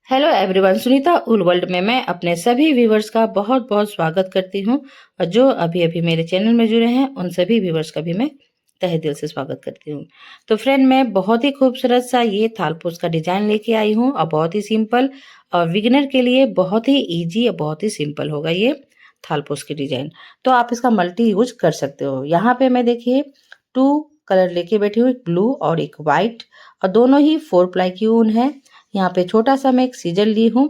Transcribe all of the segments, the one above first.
Hello everyone, Sunita उल world में मैं अपने सभी व्यूवर्स का बहुत बहुत स्वागत करती हूँ। और जो अभी अभी मेरे चैनल में जुड़े हैं उन सभी व्यूवर्स का भी मैं तहे दिल से स्वागत करती हूँ। तो फ्रेंड, मैं बहुत ही खूबसूरत सा ये थालपोस का डिजाइन लेके आई हूँ और बहुत ही सिंपल और बिगिनर के लिए बहुत ही ईजी और बहुत ही सिंपल होगा ये थालपोस की डिजाइन। तो आप इसका मल्टी यूज कर सकते हो। यहाँ पे मैं देखिए 2 कलर लेके बैठी हूँ, एक ब्लू और एक व्हाइट, और दोनों ही 4 प्लाई की ऊन है। यहाँ पे छोटा सा मैं एक सीजर ली हूँ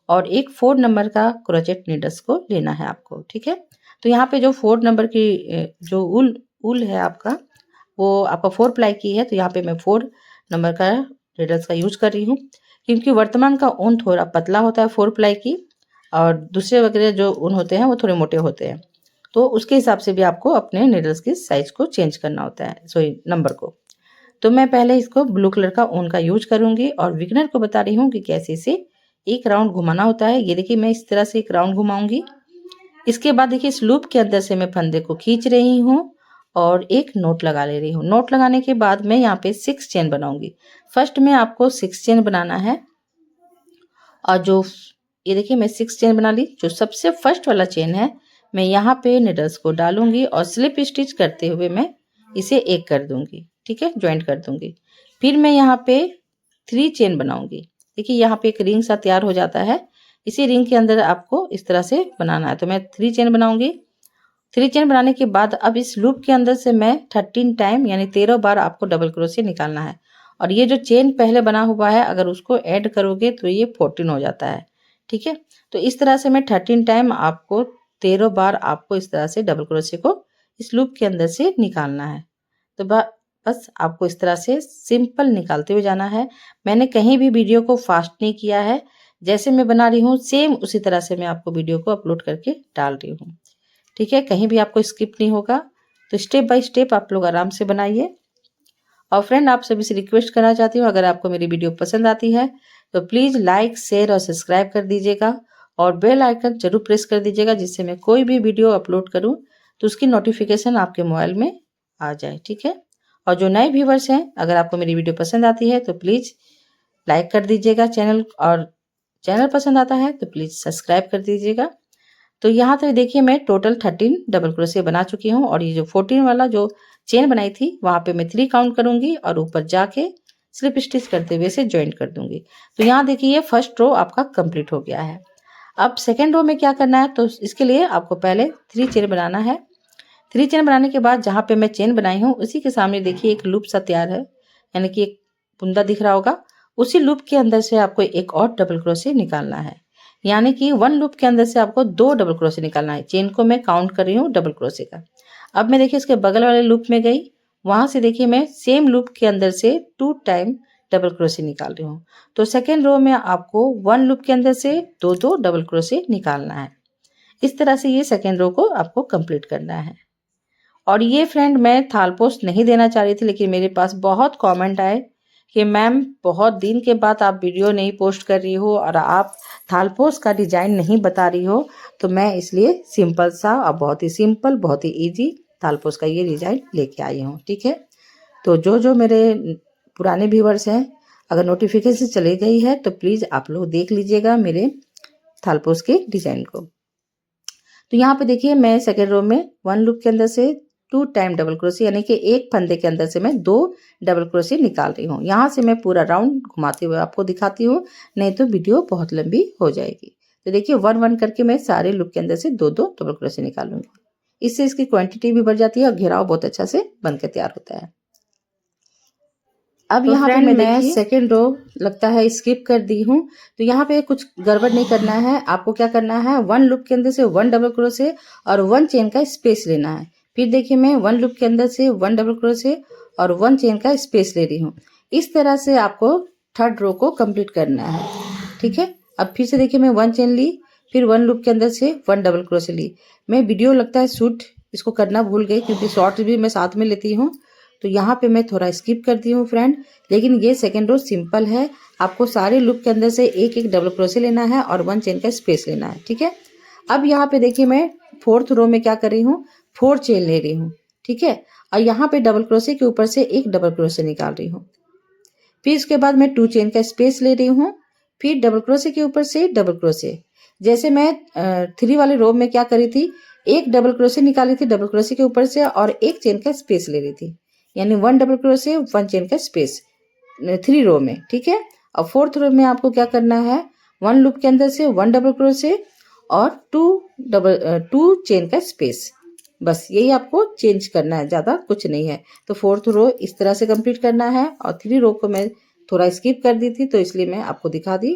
और एक 4 नंबर का क्रोचेट नीडल्स को लेना है आपको, ठीक है। तो यहाँ पे जो 4 नंबर की जो उल है आपका, वो आपका 4 प्लाई की है। तो यहाँ पे मैं 4 नंबर का नीडल्स का यूज कर रही हूँ, क्योंकि वर्तमान का ऊन थोड़ा पतला होता है 4 प्लाई की, और दूसरे वगैरह जो ऊन होते हैं वो थोड़े मोटे होते हैं। तो उसके हिसाब से भी आपको अपने नीडल्स की साइज को चेंज करना होता है, सॉरी नंबर को। तो मैं पहले इसको ब्लू कलर का ऊन का यूज करूंगी और बिगिनर को बता रही हूँ कि कैसे इसे एक राउंड घुमाना होता है। ये देखिए, मैं इस तरह से एक राउंड घुमाऊंगी। इसके बाद देखिए, इस लूप के अंदर से मैं फंदे को खींच रही हूँ और एक नोट लगा ले रही हूँ। नोट लगाने के बाद मैं यहाँ पे 6 चेन बनाऊंगी। फर्स्ट में आपको 6 चेन बनाना है। और जो ये देखिए, मैं 6 चेन बना ली। जो सबसे फर्स्ट वाला चेन है, मैं यहाँ पे निडल्स को डालूंगी और स्लिप स्टिच करते हुए मैं इसे एक कर दूंगी, ठीक है, ज्वाइंट कर दूंगी। फिर मैं यहाँ पे 3 चेन बनाऊंगी। देखिए, यहाँ पे एक रिंग सा तैयार हो जाता है। इसी रिंग के अंदर आपको इस तरह से बनाना है। तो मैं 3 चेन बनाऊंगी। 3 चेन बनाने के बाद अब इस लूप के अंदर से मैं 13 टाइम यानी 13 बार आपको डबल क्रोशिया निकालना है। और ये जो चेन पहले बना हुआ है, अगर उसको ऐड करोगे तो ये 14 हो जाता है, ठीक है। तो इस तरह से मैं 13 टाइम आपको 13 बार आपको इस तरह से डबल क्रोशिया को इस लूप के अंदर से निकालना है। तो बस आपको इस तरह से सिंपल निकालते हुए जाना है। मैंने कहीं भी वीडियो को फास्ट नहीं किया है। जैसे मैं बना रही हूँ सेम उसी तरह से मैं आपको वीडियो को अपलोड करके डाल रही हूँ, ठीक है। कहीं भी आपको स्किप नहीं होगा। तो स्टेप बाय स्टेप आप लोग आराम से बनाइए। और फ्रेंड, आप सभी से रिक्वेस्ट करना चाहती हूँ, अगर आपको मेरी वीडियो पसंद आती है तो प्लीज़ लाइक, शेयर और सब्सक्राइब कर दीजिएगा और बेल आइकन जरूर प्रेस कर दीजिएगा, जिससे मैं कोई भी वीडियो अपलोड करूँ तो उसकी नोटिफिकेशन आपके मोबाइल में आ जाए, ठीक है। और जो नए व्यूवर्स हैं, अगर आपको मेरी वीडियो पसंद आती है तो प्लीज़ लाइक कर दीजिएगा चैनल, और चैनल पसंद आता है तो प्लीज़ सब्सक्राइब कर दीजिएगा। तो यहाँ तक देखिए, मैं टोटल 13 डबल क्रोशिया बना चुकी हूँ। और ये जो 14 वाला जो चेन बनाई थी, वहां पे मैं 3 काउंट करूंगी और ऊपर जाके स्लिप स्टिच करते हुए इसे ज्वाइंट कर दूंगी। तो यहाँ देखिए, ये फर्स्ट रो आपका कंप्लीट हो गया है। अब सेकेंड रो में क्या करना है, तो इसके लिए आपको पहले 3 चेन बनाना है। 3 चेन बनाने के बाद जहाँ पे मैं चेन बनाई हूँ उसी के सामने देखिए एक लूप सा तैयार है, यानी कि एक बुंदा दिख रहा होगा। उसी लूप के अंदर से आपको एक और डबल क्रोशिया निकालना है, यानी कि 1 लूप के अंदर से आपको 2 डबल क्रोशिया निकालना है। चेन को मैं काउंट कर रही हूँ डबल क्रोशिया का। अब मैं देखिए इसके बगल वाले लूप में गई, वहां से देखिए मैं सेम लूप के अंदर से 2 टाइम डबल क्रोशिया निकाल रही हूँ। तो सेकेंड रो में आपको 1 लूप के अंदर से 2 डबल क्रोशिया निकालना है। इस तरह से ये सेकेंड रो को आपको कंप्लीट करना है। और ये फ्रेंड, मैं थाल पोस्ट नहीं देना चाह रही थी, लेकिन मेरे पास बहुत कमेंट आए कि मैम बहुत दिन के बाद आप वीडियो नहीं पोस्ट कर रही हो और आप थाल पोस्ट का डिजाइन नहीं बता रही हो। तो मैं इसलिए सिंपल सा और बहुत ही सिंपल, बहुत ही इजी थाल पोस्ट का ये डिजाइन लेके आई हूँ, ठीक है। तो जो मेरे पुराने व्यूवर्स हैं, अगर नोटिफिकेशन चली गई है तो प्लीज़ आप लोग देख लीजिएगा मेरे थाल पोस्ट के डिजाइन को। तो यहाँ पे देखिए, मैं सेकेंड रो में 1 लूप के अंदर से 2 टाइम डबल क्रोशिया, यानी कि एक फंदे के अंदर से मैं 2 डबल क्रोशिया निकाल रही हूँ। यहाँ से मैं पूरा राउंड घुमाते हुए आपको दिखाती हूँ, नहीं तो वीडियो बहुत लंबी हो जाएगी। तो देखिए 1-1 करके मैं सारे लूप के अंदर से 2-2 डबल क्रोशिया निकालूंगी। इससे इसकी क्वांटिटी भी बढ़ जाती है और घेराव बहुत अच्छा से बनकर तैयार होता है। अब तो यहाँ पे फ्रेंड, मैं सेकेंड रो लगता है स्किप कर दी हूँ। तो यहाँ पे कुछ गड़बड़ नहीं करना है। आपको क्या करना है, 1 लूप के अंदर से 1 डबल क्रोशिया और 1 चेन का स्पेस लेना है। फिर देखिए, मैं 1 लूप के अंदर से 1 डबल क्रोशिया और 1 चेन का स्पेस ले रही हूँ। इस तरह से आपको थर्ड रो को कंप्लीट करना है, ठीक है। अब फिर से देखिए, मैं 1 चेन ली, फिर 1 लूप के अंदर से 1 डबल क्रोशिया ली। मैं वीडियो लगता है शूट इसको करना भूल गई, क्योंकि शॉर्ट्स भी मैं साथ में लेती हूँ। तो यहाँ पे मैं थोड़ा स्किप करती हूँ फ्रेंड, लेकिन ये सेकेंड रो सिंपल है। आपको सारे लूप के अंदर से एक एक डबल क्रोशिया लेना है और 1 चेन का स्पेस लेना है, ठीक है। अब यहाँ पे देखिए, मैं फोर्थ रो में क्या कर रही हूँ, 4 चेन ले रही हूँ, ठीक है। और यहाँ पे डबल क्रोशिया के ऊपर से एक डबल क्रोशिया निकाल रही हूँ। फिर इसके बाद मैं 2 चेन का स्पेस ले रही हूँ। फिर डबल क्रोशे के ऊपर से डबल क्रोशे। जैसे मैं 3 वाले रो में क्या करी थी, एक डबल क्रोशे निकाली थी डबल क्रोशे के ऊपर से और एक चेन का स्पेस ले रही थी, यानी 1 डबल क्रोशे 1 चेन का स्पेस 3 रो में, ठीक है। और 4th रो में आपको क्या करना है, 1 लूप के अंदर से 1 डबल क्रोशे और 2 चेन का स्पेस, बस यही आपको चेंज करना है, ज़्यादा कुछ नहीं है। तो 4th रो इस तरह से कंप्लीट करना है और 3 रो को मैं थोड़ा स्किप कर दी थी तो इसलिए मैं आपको दिखा दी।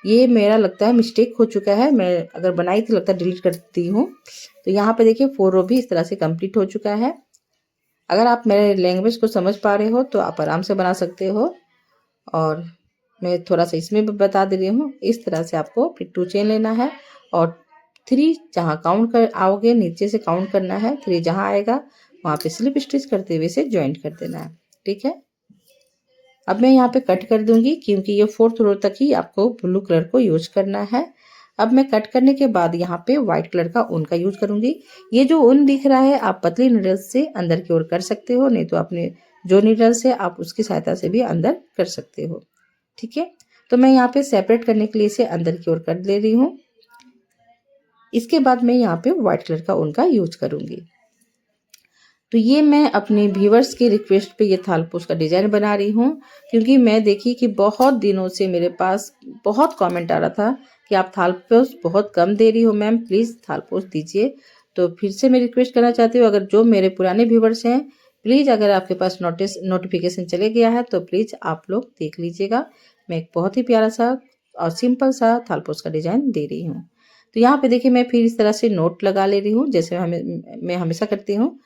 ये मेरा लगता है मिस्टेक हो चुका है, मैं अगर बनाई थी लगता है डिलीट करती हूँ। तो यहाँ पे देखिए 4 रो भी इस तरह से कंप्लीट हो चुका है। अगर आप मेरे लैंग्वेज को समझ पा रहे हो तो आप आराम से बना सकते हो, और मैं थोड़ा सा इसमें भी बता दे रही हूँ। इस तरह से आपको फिर 2 चेन लेना है और 3 जहाँ काउंट कर आओगे नीचे से काउंट करना है, 3 जहाँ आएगा वहाँ पे स्लिप स्टिच करते हुए इसे ज्वाइंट कर देना है, ठीक है। अब मैं यहाँ पे कट कर दूंगी क्योंकि ये 4th रो तक ही आपको ब्लू कलर को यूज करना है। अब मैं कट करने के बाद यहाँ पे व्हाइट कलर का ऊन का यूज करूंगी। ये जो ऊन दिख रहा है आप पतली नीडल्स से अंदर की ओर कर सकते हो, नहीं तो अपने जो नीडल्स है आप उसकी सहायता से भी अंदर कर सकते हो, ठीक है। तो मैं यहाँ पे सेपरेट करने के लिए इसे अंदर की ओर कर ले रही हूँ। इसके बाद मैं यहाँ पे व्हाइट कलर का ऊन का यूज करूंगी। तो ये मैं अपने व्यूवर्स के रिक्वेस्ट पे ये थालपोश का डिजाइन बना रही हूँ, क्योंकि मैं देखी कि बहुत दिनों से मेरे पास बहुत कमेंट आ रहा था कि आप थालपोश बहुत कम दे रही हो मैम, प्लीज़ थालपोश दीजिए। तो फिर से मैं रिक्वेस्ट करना चाहती हूँ, अगर जो मेरे पुराने व्यूवर्स हैं प्लीज़, अगर आपके पास नोटिफिकेशन चले गया है तो प्लीज़ आप लोग देख लीजिएगा। मैं एक बहुत ही प्यारा सा और सिंपल सा थालपोश का डिजाइन दे रही हूँ। तो यहाँ पे देखिए मैं फिर इस तरह से नोट लगा ले रही हूँ, जैसे मैं हमेशा करती हूँ।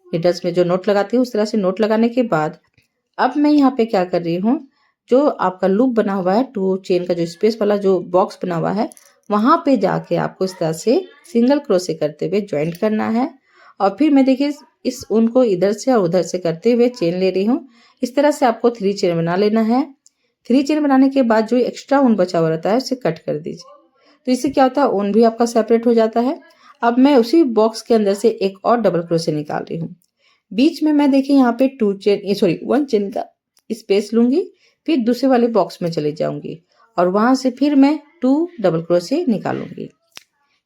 नीडल्स में जो नोट लगाती हूँ उस तरह से नोट लगाने के बाद अब मैं यहाँ पे क्या कर रही हूँ, जो आपका लूप बना हुआ है 2 चेन का जो स्पेस वाला जो बॉक्स बना हुआ है वहां पे जाके आपको इस तरह से सिंगल क्रोशे करते हुए ज्वाइंट करना है। और फिर मैं देखिए इस ऊन को इधर से और उधर से करते हुए चेन ले रही हूँ। इस तरह से आपको 3 चेन बना लेना है। 3 चेन बनाने के बाद जो एक्स्ट्रा ऊन बचा हुआ रहता है उसे कट कर दीजिए। तो इससे क्या होता है, ऊन भी आपका सेपरेट हो जाता है। अब मैं उसी बॉक्स के अंदर से एक और डबल क्रोशे निकाल रही हूँ। बीच में मैं देखिए यहाँ पे 1 चेन का स्पेस लूंगी, फिर दूसरे वाले बॉक्स में चले जाऊंगी और वहां से फिर मैं 2 डबल क्रोशे निकालूंगी।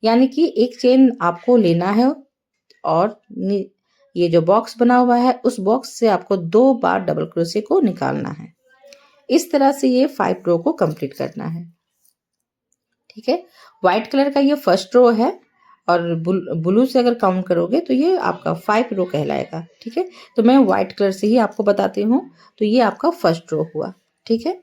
यानी कि एक चेन आपको लेना है और ये जो बॉक्स बना हुआ है उस बॉक्स से आपको 2 बार डबल क्रोशे को निकालना है। इस तरह से ये 5 रो को कंप्लीट करना है, ठीक है। व्हाइट कलर का ये फर्स्ट रो है और ब्लू से अगर काउंट करोगे तो ये आपका 5 रो कहलाएगा, ठीक है। तो मैं व्हाइट कलर से ही आपको बताती हूँ। तो ये आपका फर्स्ट रो हुआ, ठीक है।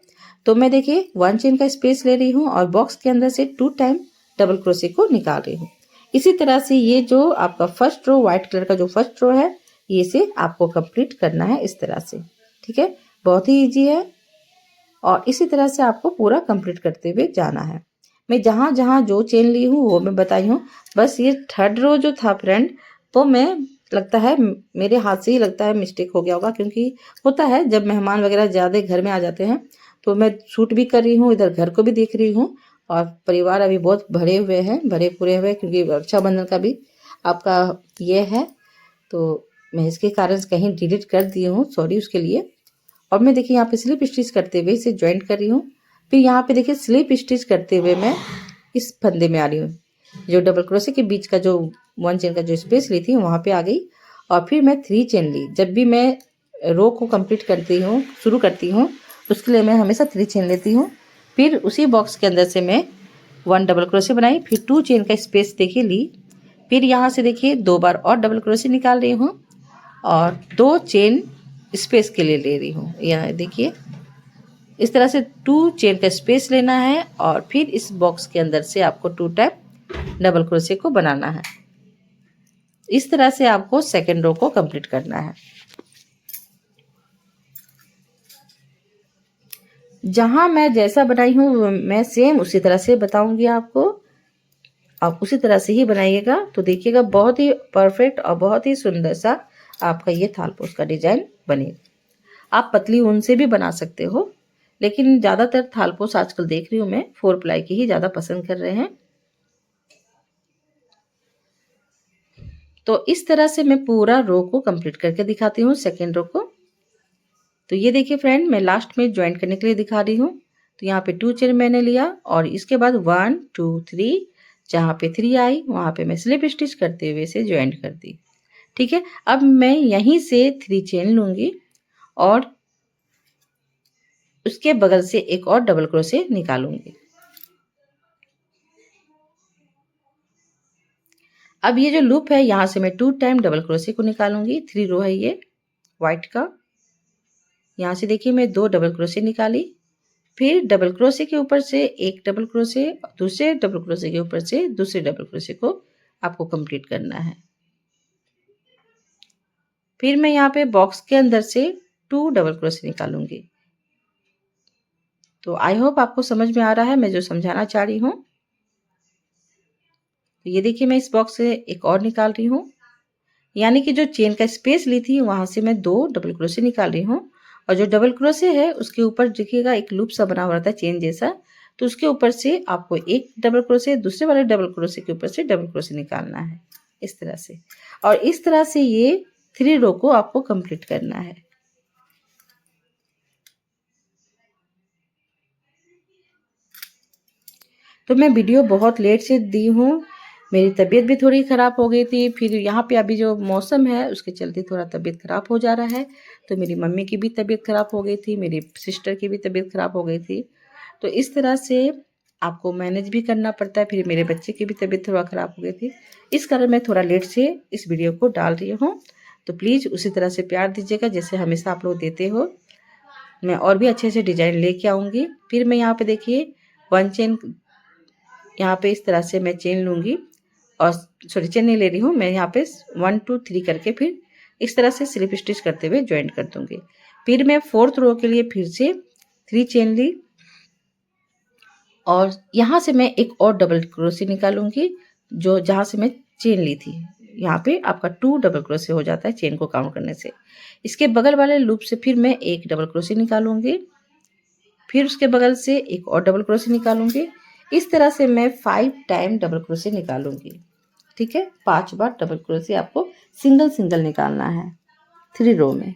तो मैं देखिए 1 चेन का स्पेस ले रही हूँ और बॉक्स के अंदर से 2 टाइम डबल क्रोशे को निकाल रही हूँ। इसी तरह से ये जो आपका फर्स्ट रो व्हाइट कलर का जो फर्स्ट रो है ये से आपको कंप्लीट करना है इस तरह से, ठीक है। बहुत ही ईजी है और इसी तरह से आपको पूरा कंप्लीट करते हुए जाना है। मैं जहाँ जहाँ जो चेन ली हूँ वो मैं बताई हूँ। बस ये 3rd रो जो था फ्रेंड, वो मैं लगता है मेरे हाथ से ही लगता है मिस्टेक हो गया होगा, क्योंकि होता है जब मेहमान वगैरह ज़्यादा घर में आ जाते हैं तो मैं शूट भी कर रही हूँ, इधर घर को भी देख रही हूँ और परिवार अभी बहुत भरे हुए हैं, भरे पूरे हुए, क्योंकि रक्षाबंधन का भी आपका ये है। तो मैं इसके कारण कहीं डिलीट कर दी हूँ, सॉरी उसके लिए। और मैं देखिए यहाँ पे स्लिप स्टिच करते हुए इसे ज्वाइंट कर रही हूँ। फिर यहाँ पे देखिए स्लिप स्टिच करते हुए मैं इस फंदे में आ रही हूँ, जो डबल क्रोशे के बीच का जो 1 चेन का जो स्पेस ली थी वहाँ पे आ गई और फिर मैं 3 चेन ली। जब भी मैं रो को कंप्लीट करती हूँ, शुरू करती हूँ, उसके लिए मैं हमेशा 3 चेन लेती हूँ। फिर उसी बॉक्स के अंदर से मैं 1 डबल क्रोशे बनाई, फिर 2 चेन का स्पेस देखिए ली, फिर यहाँ से देखिए 2 बार और डबल क्रोशे निकाल रही हूँ और 2 चेन स्पेस के लिए ले रही हूँ। यहाँ देखिए इस तरह से 2 चेन का स्पेस लेना है और फिर इस बॉक्स के अंदर से आपको 2 टाइम डबल क्रोशे को बनाना है। इस तरह से आपको 2nd रो को कंप्लीट करना है। जहां मैं जैसा बनाई हूँ मैं सेम उसी तरह से बताऊंगी आपको, आप उसी तरह से ही बनाइएगा। तो देखिएगा बहुत ही परफेक्ट और बहुत ही सुंदर सा आपका ये थालपोश का डिजाइन बनेगा। आप पतली ऊन से भी बना सकते हो, लेकिन ज़्यादातर थालपोश आजकल देख रही हूँ मैं 4 प्लाई की ही ज़्यादा पसंद कर रहे हैं। तो इस तरह से मैं पूरा रो को कंप्लीट करके दिखाती हूँ 2nd रो को। तो ये देखिए फ्रेंड, मैं लास्ट में ज्वाइंट करने के लिए दिखा रही हूँ। तो यहाँ पे 2 चेन मैंने लिया और इसके बाद 1 2 3 जहाँ पे 3 आई वहाँ पे मैं स्लिप स्टिच करते हुए इसे ज्वाइंट कर दी। ठीक है, अब मैं यहीं से 3 चेन लूँगी और उसके बगल से एक और डबल क्रोशे निकालूंगी। अब ये जो लूप है यहाँ से मैं 2 टाइम डबल क्रोशे को निकालूंगी। 3 रो है ये व्हाइट का। यहाँ से देखिए मैं 2 डबल क्रोशे निकाली, फिर डबल क्रोशे के ऊपर से एक डबल क्रोशे, दूसरे डबल क्रोशे के ऊपर से दूसरे डबल क्रोशे को आपको कंप्लीट करना है। फिर मैं यहाँ पे बॉक्स के अंदर से 2 डबल क्रोशे निकालूंगी। तो आई होप आपको समझ में आ रहा है मैं जो समझाना चाह रही हूँ। तो ये देखिए मैं इस बॉक्स से एक और निकाल रही हूँ, यानी कि जो चेन का स्पेस ली थी वहां से मैं 2 डबल क्रोशे निकाल रही हूँ और जो डबल क्रोशे है उसके ऊपर देखिएगा एक लूप सा बना हुआ रहता है चेन जैसा, तो उसके ऊपर से आपको एक डबल क्रोशे दूसरे वाले डबल क्रोशे के ऊपर से डबल क्रोशे निकालना है इस तरह से। और इस तरह से ये 3 रो को आपको कंप्लीट करना है। तो मैं वीडियो बहुत लेट से दी हूँ, मेरी तबीयत भी थोड़ी ख़राब हो गई थी, फिर यहाँ पे अभी जो मौसम है उसके चलते थोड़ा तबीयत ख़राब हो जा रहा है। तो मेरी मम्मी की भी तबीयत ख़राब हो गई थी, मेरी सिस्टर की भी तबीयत ख़राब हो गई थी। तो इस तरह से आपको मैनेज भी करना पड़ता है, फिर मेरे बच्चे की भी तबीयत थोड़ा ख़राब हो गई थी, इस कारण मैं थोड़ा लेट से इस वीडियो को डाल रही हूँ। तो प्लीज़ उसी तरह से प्यार दीजिएगा जैसे हमेशा आप लोग देते हो। मैं और भी अच्छे से डिज़ाइन लेके आऊँगी। फिर मैं यहाँ पे देखिए 1 चेन यहाँ पे इस तरह से मैं चेन लूँगी और सॉरी चेन नहीं ले रही हूँ मैं, यहाँ पे 1 2 3 करके फिर इस तरह से स्लिप स्टिच करते हुए ज्वाइंट कर दूँगी। फिर मैं 4th रो के लिए फिर से 3 चेन ली और यहाँ से मैं एक और डबल क्रोशे निकालूंगी जो जहाँ से मैं चेन ली थी। यहाँ पे आपका 2 डबल क्रोशे हो जाता है चेन को काउंट करने से। इसके बगल वाले लूप से फिर मैं एक डबल क्रोशे निकालूंगी, फिर उसके बगल से एक और डबल क्रोशे निकालूंगी। इस तरह से मैं 5 टाइम डबल क्रोशे निकालूंगी। ठीक है, 5 बार डबल क्रोशे आपको सिंगल सिंगल निकालना है 3 रो में।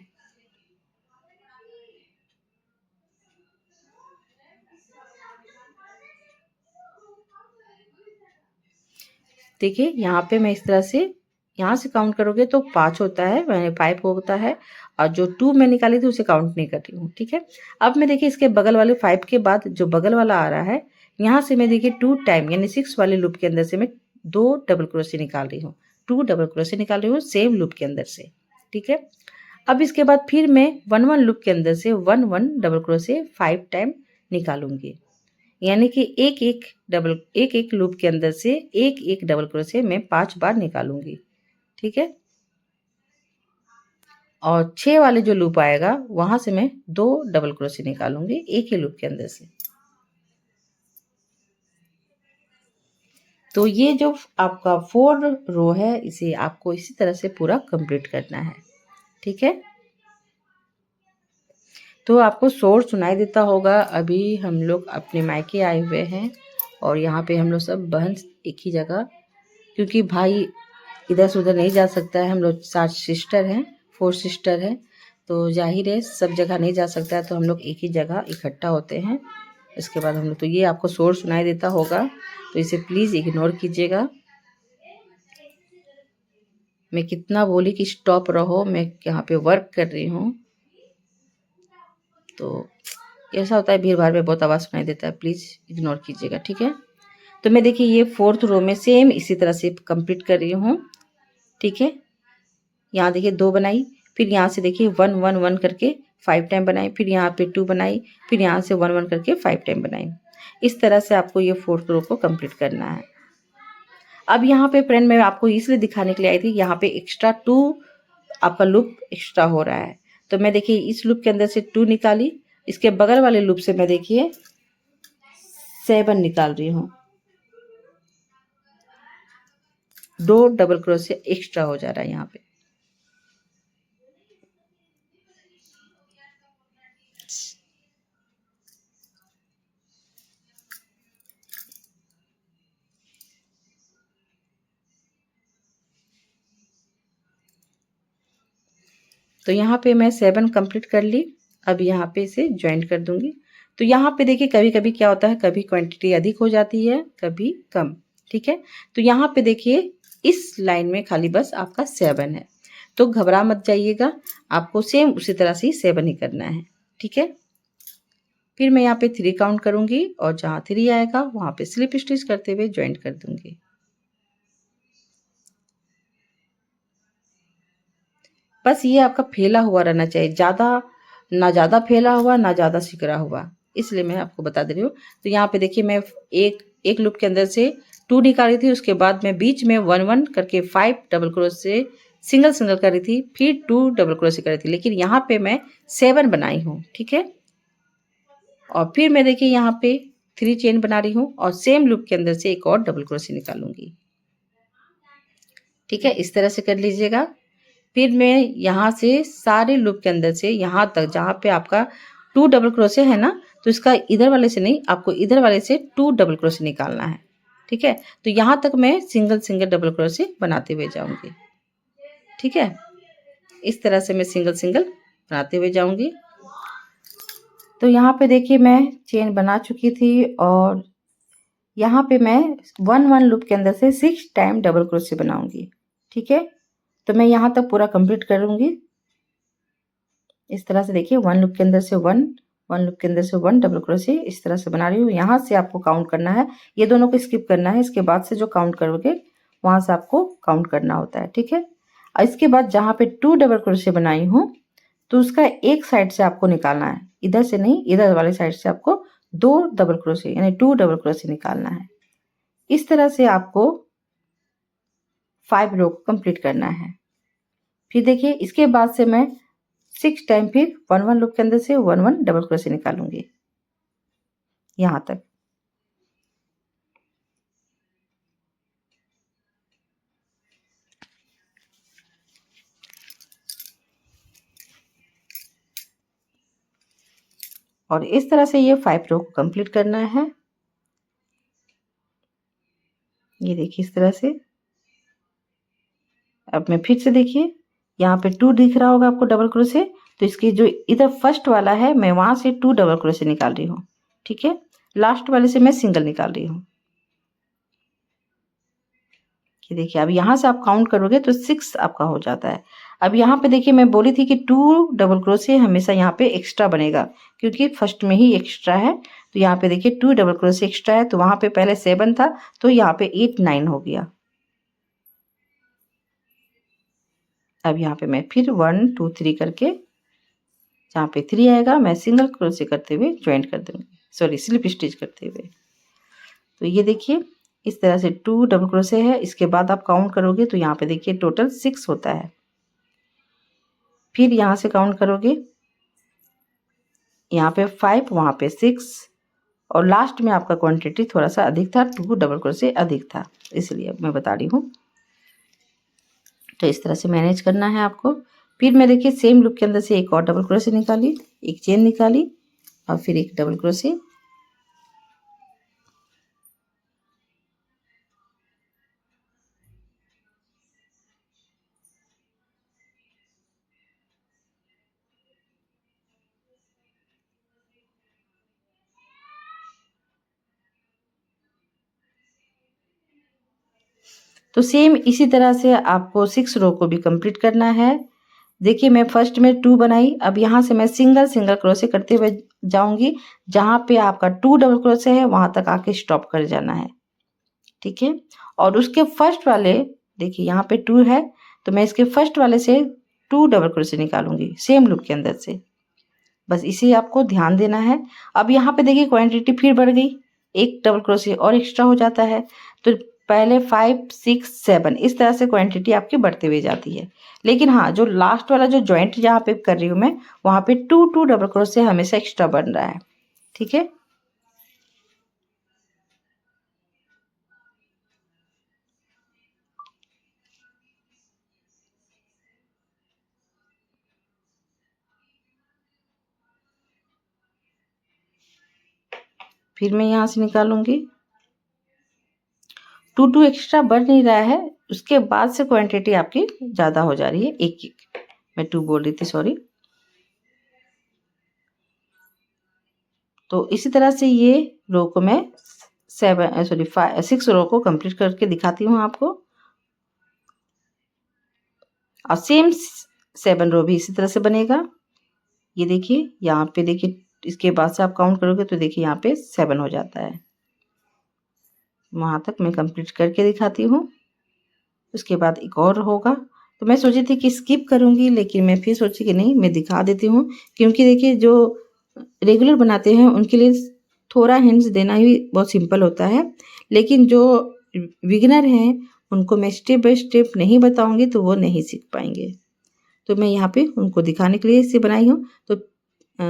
देखिए यहाँ पे मैं इस तरह से यहाँ से काउंट करोगे तो 5 होता है, 5 होता है और जो 2 मैं निकाली थी उसे काउंट नहीं कर रही हूँ। ठीक है, अब मैं देखिए इसके बगल वाले 5 के बाद जो बगल वाला आ रहा है यहाँ से मैं देखिए 2 टाइम यानी 6 वाले लूप के अंदर से मैं 2 डबल क्रोशे निकाल रही हूँ, 2 डबल क्रोशे निकाल रही हूँ सेम लूप के अंदर से। ठीक है, अब इसके बाद फिर मैं 1 1 लूप के अंदर से 1 1 डबल क्रोशे 5 टाइम निकालूंगी, यानी कि एक एक लूप के अंदर से एक एक डबल क्रोशे मैं 5 बार निकालूंगी। ठीक है, और 6 वाले जो लूप आएगा वहां से मैं 2 डबल क्रोशे निकालूंगी एक ही लूप के अंदर से। तो ये जो आपका 4 रो है इसे आपको इसी तरह से पूरा कंप्लीट करना है। ठीक है, तो आपको शोर सुनाई देता होगा, अभी हम लोग अपने मायके आए हुए हैं और यहाँ पे हम लोग सब बहन एक ही जगह, क्योंकि भाई इधर से उधर नहीं जा सकता है। हम लोग 7 सिस्टर हैं, 4 सिस्टर हैं, तो जाहिर है सब जगह नहीं जा सकता है, तो हम लोग एक ही जगह इकट्ठा होते हैं। इसके बाद हम लोग, तो ये आपको शोर सुनाई देता होगा तो इसे प्लीज़ इग्नोर कीजिएगा। मैं कितना बोली कि स्टॉप रहो, मैं यहाँ पे वर्क कर रही हूँ, तो ऐसा होता है भीड़ भाड़ में बहुत आवाज़ सुनाई देता है, प्लीज़ इग्नोर कीजिएगा। ठीक है, तो मैं देखिए ये 4th रो में सेम इसी तरह से कंप्लीट कर रही हूँ। ठीक है, यहाँ देखिए 2 बनाई, फिर यहाँ से देखिए 1 1 1 करके 5 टाइम बनाई, फिर यहाँ पे 2 बनाई, फिर यहाँ से 1 1 करके 5 टाइम बनाई। इस तरह से आपको ये 4th रो को कंप्लीट करना है। अब यहाँ पे फ्रेंड मैं आपको इसलिए दिखाने के लिए आई थी, यहाँ पे एक्स्ट्रा 2 आपका लूप एक्स्ट्रा हो रहा है, तो मैं देखिए इस लूप के अंदर से 2 निकाली, इसके बगल वाले लूप से मैं देखिए 7 निकाल रही हूँ, 2 डबल क्रोशे एक्स्ट्रा हो जा रहा है यहाँ पे। तो यहाँ पे मैं 7 कंप्लीट कर ली। अब यहाँ पे इसे ज्वाइंट कर दूंगी। तो यहाँ पे देखिए कभी कभी क्या होता है, कभी क्वांटिटी अधिक हो जाती है, कभी कम। ठीक है, तो यहाँ पे देखिए इस लाइन में खाली बस आपका 7 है, तो घबरा मत जाइएगा, आपको सेम उसी तरह से 7 ही करना है। ठीक है, फिर मैं यहाँ पे 3 काउंट करूंगी और जहाँ 3 आएगा वहाँ पे स्लिप स्टिच करते हुए ज्वाइंट कर दूंगी। बस ये आपका फैला हुआ रहना चाहिए, ना ज़्यादा फैला हुआ ना ज़्यादा सिकरा हुआ, इसलिए मैं आपको बता दे रही हूँ। तो यहाँ पे देखिए मैं एक लूप के अंदर से 2 निकाली थी, उसके बाद मैं बीच में 1 1 करके 5 डबल क्रोशे सिंगल सिंगल कर रही थी, फिर 2 डबल क्रोशे कर रही थी, लेकिन यहाँ पे मैं 7 बनाई हूँ। ठीक है, और फिर मैं देखिए यहाँ पे 3 चेन बना रही हूँ और सेम लूप के अंदर से एक और डबल क्रोशे निकालूंगी। ठीक है, इस तरह से कर लीजिएगा। फिर मैं यहाँ से सारे लूप के अंदर से यहाँ तक जहाँ पे आपका 2 डबल क्रोशे है ना, तो इसका इधर वाले से नहीं, आपको इधर वाले से 2 डबल क्रोशे निकालना है। ठीक है, तो यहाँ तक मैं सिंगल सिंगल डबल क्रोशे बनाते हुए जाऊंगी। ठीक है, इस तरह से मैं सिंगल सिंगल बनाते हुए जाऊंगी। तो यहाँ पे देखिए मैं चेन बना चुकी थी और यहाँ पे मैं 1 1 लूप के अंदर से 6 टाइम डबल क्रोशे बनाऊंगी। ठीक है, तो मैं यहाँ तक पूरा कंप्लीट करूंगी। इस तरह से देखिए 1 लूप के अंदर से 1 लूप के अंदर से 1 डबल क्रोशे इस तरह से बना रही हूँ। यहाँ से आपको काउंट करना है, ये दोनों को स्किप करना है, इसके बाद से जो काउंट करोगे वहां से आपको काउंट करना होता है। ठीक है, और इसके बाद जहाँ पे 2 डबल क्रोशे बनाई हूँ तो उसका एक साइड से आपको निकालना है, इधर से नहीं, इधर वाले साइड से आपको 2 डबल क्रोशे यानी 2 डबल क्रोशे निकालना है। इस तरह से आपको 5 रो को कंप्लीट करना है। फिर देखिए इसके बाद से मैं 6 टाइम फिर 1 1 लूप के अंदर से 1 1 डबल क्रोशे निकालूंगी यहाँ तक। और इस तरह से ये 5 रो को कंप्लीट करना है। ये देखिए इस तरह से। अब मैं फिर से देखिए यहाँ पे 2 दिख रहा होगा आपको डबल क्रोशे, तो इसकी जो इधर फर्स्ट वाला है मैं वहां से 2 डबल क्रोशे निकाल रही हूँ। ठीक है, लास्ट वाले से मैं सिंगल निकाल रही हूँ। कि देखिए अब यहाँ से आप काउंट करोगे तो 6 आपका हो जाता है। अब यहाँ पे देखिए मैं बोली थी कि 2 डबल क्रोशे हमेशा यहाँ पे एक्स्ट्रा बनेगा, क्योंकि फर्स्ट में ही एक्स्ट्रा है। तो यहाँ पे देखिए 2 डबल क्रोशे एक्स्ट्रा है, तो वहां पे पहले 7 था, तो यहाँ पे 8 9 हो गया। अब यहाँ पे मैं फिर 1 2 3 करके जहाँ पे 3 आएगा मैं सिंगल क्रोशे करते हुए ज्वाइंट कर दूंगी, सॉरी स्लिप स्टिच करते हुए। तो ये देखिए इस तरह से 2 डबल क्रोशे है, इसके बाद आप काउंट करोगे तो यहाँ पे देखिए टोटल 6 होता है। फिर यहाँ से काउंट करोगे, यहाँ पे 5, वहाँ पे 6, और लास्ट में आपका क्वांटिटी थोड़ा सा अधिक था, 2 डबल क्रोशे अधिक था, इसलिए मैं बता रही हूँ। तो इस तरह से मैनेज करना है आपको। फिर मैं देखिए सेम लूप के अंदर से एक और डबल क्रोशे निकाली, एक चेन निकाली और फिर एक डबल क्रोशे। तो सेम इसी तरह से आपको 6 रो को भी कंप्लीट करना है। देखिए मैं फर्स्ट में 2 बनाई, अब यहाँ से मैं सिंगल सिंगल क्रोशे करते हुए जाऊंगी, जहाँ पे आपका 2 डबल क्रोशे है वहां तक आके स्टॉप कर जाना है। ठीक है, और उसके फर्स्ट वाले देखिए यहाँ पे 2 है, तो मैं इसके फर्स्ट वाले से 2 डबल क्रोशे निकालूंगी सेम लूप के अंदर से। बस इसे आपको ध्यान देना है। अब यहाँ पे देखिए क्वांटिटी फिर बढ़ गई, एक डबल क्रोशे और एक्स्ट्रा हो जाता है, तो पहले 5 6 7 इस तरह से क्वांटिटी आपकी बढ़ती हुई जाती है। लेकिन हाँ, जो लास्ट वाला जो जॉइंट जहाँ पे कर रही हूँ मैं, वहाँ पे 2 2 डबल क्रोशे हमेशा एक्स्ट्रा बन रहा है। ठीक है, फिर मैं यहाँ से निकालूंगी। 2 2 एक्स्ट्रा बढ़ नहीं रहा है, उसके बाद से क्वांटिटी आपकी ज़्यादा हो जा रही है, एक एक, मैं 2 बोल रही थी, सॉरी। तो इसी तरह से ये रो को मैं 6 रो को कंप्लीट करके दिखाती हूँ आपको। और सेम 7 रो भी इसी तरह से बनेगा। ये देखिए यहाँ पे देखिए, इसके बाद से आप काउंट करोगे तो देखिए यहाँ पे 7 हो जाता है। वहाँ तक मैं कंप्लीट करके दिखाती हूँ। उसके बाद एक और होगा, तो मैं सोची थी कि स्किप करूँगी, लेकिन मैं फिर सोची कि नहीं, मैं दिखा देती हूँ। क्योंकि देखिए जो रेगुलर बनाते हैं उनके लिए थोड़ा हिंट्स देना ही बहुत सिंपल होता है, लेकिन जो बिगिनर हैं उनको मैं स्टेप बाय स्टेप नहीं बताऊँगी तो वो नहीं सीख पाएंगे। तो मैं यहाँ पे उनको दिखाने के लिए इसे बनाई हूँ। तो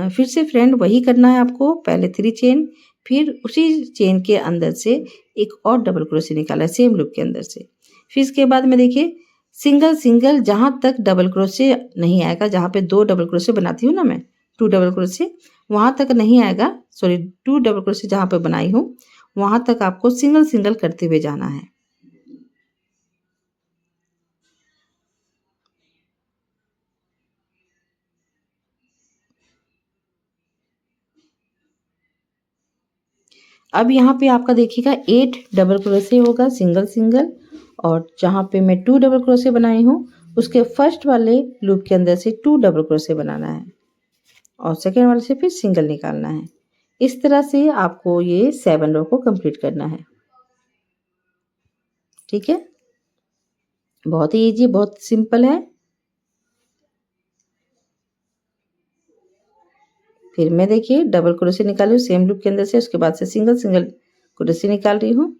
फिर से फ्रेंड वही करना है आपको। पहले 3 चेन, फिर उसी चेन के अंदर से एक और डबल क्रोशे निकाला है सेम लूप के अंदर से। फिर इसके बाद में देखिए सिंगल सिंगल, जहाँ तक डबल क्रोशे नहीं आएगा, जहाँ पे 2 डबल क्रोशे बनाती हूँ ना मैं, 2 डबल क्रोशे, वहाँ तक नहीं आएगा, सॉरी 2 डबल क्रोशे जहाँ पे बनाई हूँ वहाँ तक आपको सिंगल सिंगल करते हुए जाना है। अब यहाँ पे आपका देखिएगा 8 डबल क्रोशे होगा सिंगल सिंगल, और जहाँ पे मैं 2 डबल क्रोशे बनाई हूँ उसके फर्स्ट वाले लूप के अंदर से 2 डबल क्रोशे बनाना है और सेकेंड वाले से फिर सिंगल निकालना है। इस तरह से आपको ये 7 रो को कंप्लीट करना है। ठीक है, बहुत ही ईजी, बहुत सिंपल है। फिर मैं देखिए डबल क्रोशे निकाल रही हूँ सेम लूप के अंदर से, उसके बाद से सिंगल सिंगल क्रोशे निकाल रही हूँ।